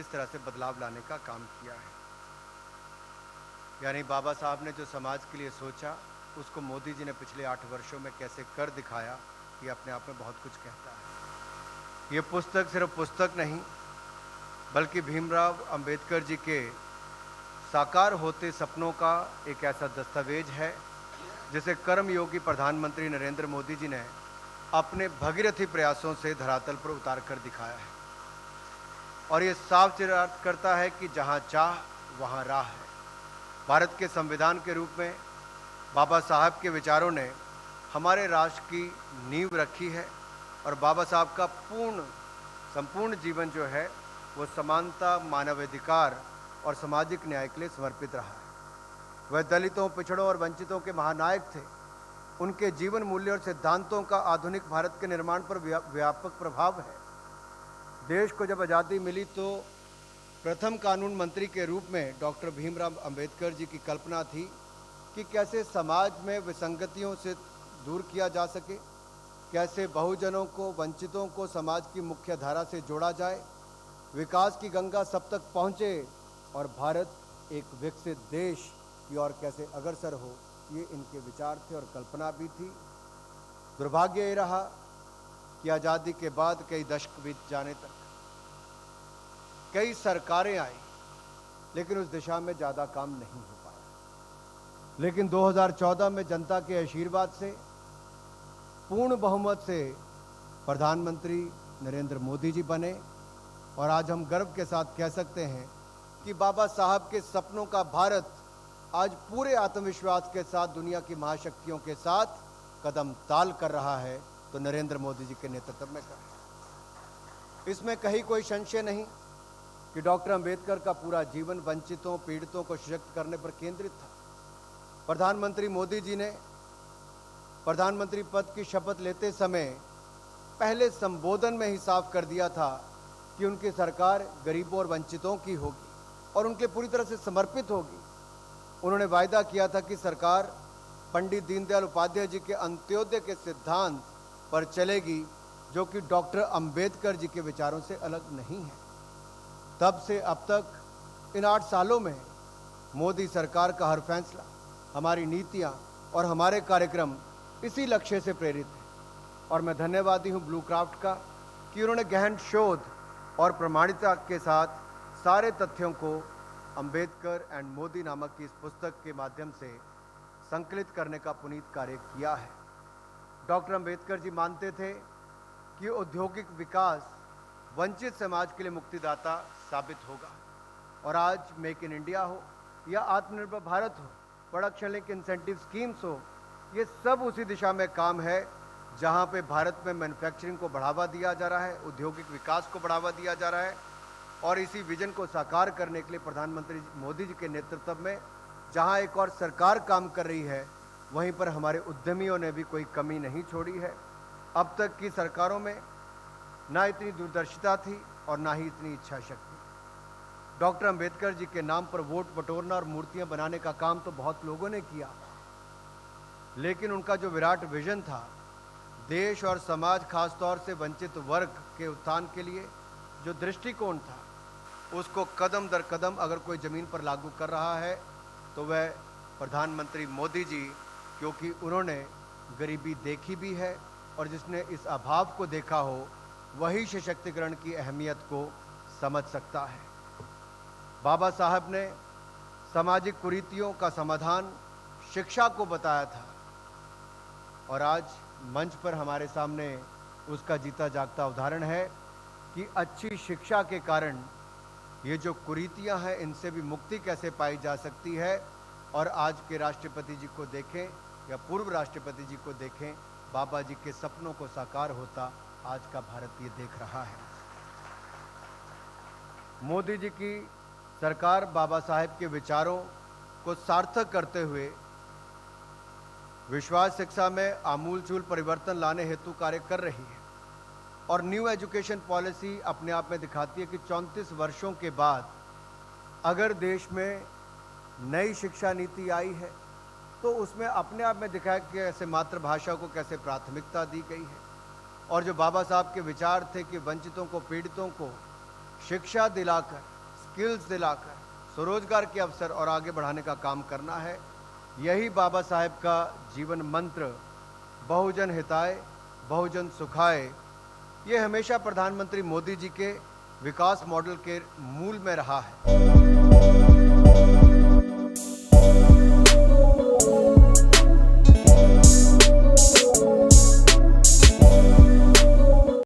किस तरह से बदलाव लाने का काम किया है। यानी बाबा साहब ने जो समाज के लिए सोचा, उसको मोदी जी ने पिछले 8 वर्षों में कैसे कर दिखाया, ये अपने आप में बहुत कुछ कहता है। ये पुस्तक सिर्फ पुस्तक नहीं, बल्कि भीमराव अंबेडकर जी के साकार होते सपनों का एक ऐसा दस्तावेज है जिसे कर्मयोगी प्रधानमंत्री नरेंद्र मोदी जी ने अपने भगीरथी प्रयासों से धरातल पर उतार कर दिखाया है। और ये साफ चिराग करता है कि जहाँ चाह वहाँ राह है। भारत के संविधान के रूप में बाबा साहब के विचारों ने हमारे राष्ट्र की नींव रखी है और बाबा साहब का संपूर्ण जीवन जो है वो समानता, मानवाधिकार और सामाजिक न्याय के लिए समर्पित रहा है। वह दलितों, पिछड़ों और वंचितों के महानायक थे। उनके जीवन मूल्य और सिद्धांतों का आधुनिक भारत के निर्माण पर व्यापक प्रभाव है। देश को जब आज़ादी मिली तो प्रथम कानून मंत्री के रूप में डॉक्टर भीमराव अंबेडकर जी की कल्पना थी कि कैसे समाज में विसंगतियों से दूर किया जा सके, कैसे बहुजनों को, वंचितों को समाज की मुख्य धारा से जोड़ा जाए, विकास की गंगा सब तक पहुँचे और भारत एक विकसित देश की ओर कैसे अग्रसर हो। ये इनके विचार थे और कल्पना भी थी। दुर्भाग्य ये रहा कि आज़ादी के बाद कई दशक बीत जाने तक कई सरकारें आई, लेकिन उस दिशा में ज़्यादा काम नहीं हो पाया। लेकिन 2014 में जनता के आशीर्वाद से पूर्ण बहुमत से प्रधानमंत्री नरेंद्र मोदी जी बने और आज हम गर्व के साथ कह सकते हैं कि बाबा साहब के सपनों का भारत आज पूरे आत्मविश्वास के साथ दुनिया की महाशक्तियों के साथ कदम ताल कर रहा है, तो नरेंद्र मोदी जी के नेतृत्व में कर रहा है। इसमें कहीं कोई संशय नहीं कि डॉक्टर अंबेडकर का पूरा जीवन वंचितों, पीड़ितों को सशक्त करने पर केंद्रित था। प्रधानमंत्री मोदी जी ने प्रधानमंत्री पद की शपथ लेते समय पहले संबोधन में ही साफ कर दिया था कि उनकी सरकार गरीबों और वंचितों की होगी और उनके पूरी तरह से समर्पित होगी। उन्होंने वायदा किया था कि सरकार पंडित दीनदयाल उपाध्याय जी के अंत्योदय के सिद्धांत पर चलेगी, जो कि डॉक्टर अंबेडकर जी के विचारों से अलग नहीं है। तब से अब तक इन 8 सालों में मोदी सरकार का हर फैसला, हमारी नीतियां और हमारे कार्यक्रम इसी लक्ष्य से प्रेरित हैं। और मैं धन्यवादी हूं ब्लू क्राफ्ट का कि उन्होंने गहन शोध और प्रमाणिकता के साथ सारे तथ्यों को अंबेडकर एंड मोदी नामक की इस पुस्तक के माध्यम से संकलित करने का पुनीत कार्य किया है। डॉक्टर अंबेडकर जी मानते थे कि औद्योगिक विकास वंचित समाज के लिए मुक्तिदाता साबित होगा। और आज मेक इन इंडिया हो या आत्मनिर्भर भारत हो, प्रोडक्शन लिंक इंसेंटिव स्कीम्स हो, ये सब उसी दिशा में काम है जहां पे भारत में मैन्युफैक्चरिंग को बढ़ावा दिया जा रहा है, औद्योगिक विकास को बढ़ावा दिया जा रहा है। और इसी विजन को साकार करने के लिए प्रधानमंत्री मोदी जी के नेतृत्व में जहां एक और सरकार काम कर रही है, वहीं पर हमारे उद्यमियों ने भी कोई कमी नहीं छोड़ी है। अब तक की सरकारों में ना इतनी दूरदर्शिता थी और ना ही इतनी इच्छा शक्ति। डॉक्टर अंबेडकर जी के नाम पर वोट बटोरना और मूर्तियां बनाने का काम तो बहुत लोगों ने किया, लेकिन उनका जो विराट विजन था, देश और समाज, खासतौर से वंचित वर्ग के उत्थान के लिए जो दृष्टिकोण था, उसको कदम दर कदम अगर कोई ज़मीन पर लागू कर रहा है तो वह प्रधानमंत्री मोदी जी, क्योंकि उन्होंने गरीबी देखी भी है और जिसने इस अभाव को देखा हो वही सशक्तिकरण की अहमियत को समझ सकता है। बाबा साहब ने सामाजिक कुरीतियों का समाधान शिक्षा को बताया था और आज मंच पर हमारे सामने उसका जीता जागता उदाहरण है कि अच्छी शिक्षा के कारण ये जो कुरीतियां हैं, इनसे भी मुक्ति कैसे पाई जा सकती है। और आज के राष्ट्रपति जी को देखें या पूर्व राष्ट्रपति जी को देखें, बाबा जी के सपनों को साकार होता आज का भारत ये देख रहा है। मोदी जी की सरकार बाबा साहेब के विचारों को सार्थक करते हुए विश्वास शिक्षा में आमूलचूल परिवर्तन लाने हेतु कार्य कर रही है। और न्यू एजुकेशन पॉलिसी अपने आप में दिखाती है कि 34 वर्षों के बाद अगर देश में नई शिक्षा नीति आई है तो उसमें अपने आप में दिखाया कि कैसे मातृभाषा को कैसे प्राथमिकता दी गई है। और जो बाबा साहब के विचार थे कि वंचितों को, पीड़ितों को शिक्षा दिलाकर, स्किल्स दिलाकर स्वरोजगार के अवसर और आगे बढ़ाने का काम करना है। यही बाबा साहेब का जीवन मंत्र बहुजन हिताय बहुजन सुखाय, ये हमेशा प्रधानमंत्री मोदी जी के विकास मॉडल के मूल में रहा है।